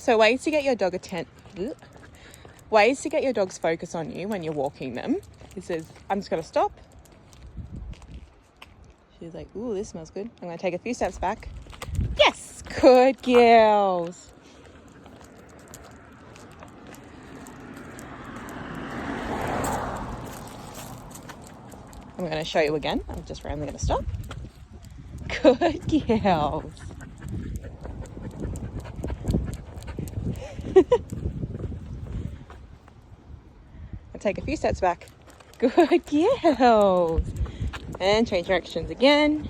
So ways to get your dog ways to get your dog's focus on you when you're walking them. He says, I'm just going to stop. She's like, ooh, this smells good. I'm going to take a few steps back. Yes, good girls. I'm going to show you again. I'm just randomly going to stop. Good girls. I'll take a few steps back. Good girls. And change directions again.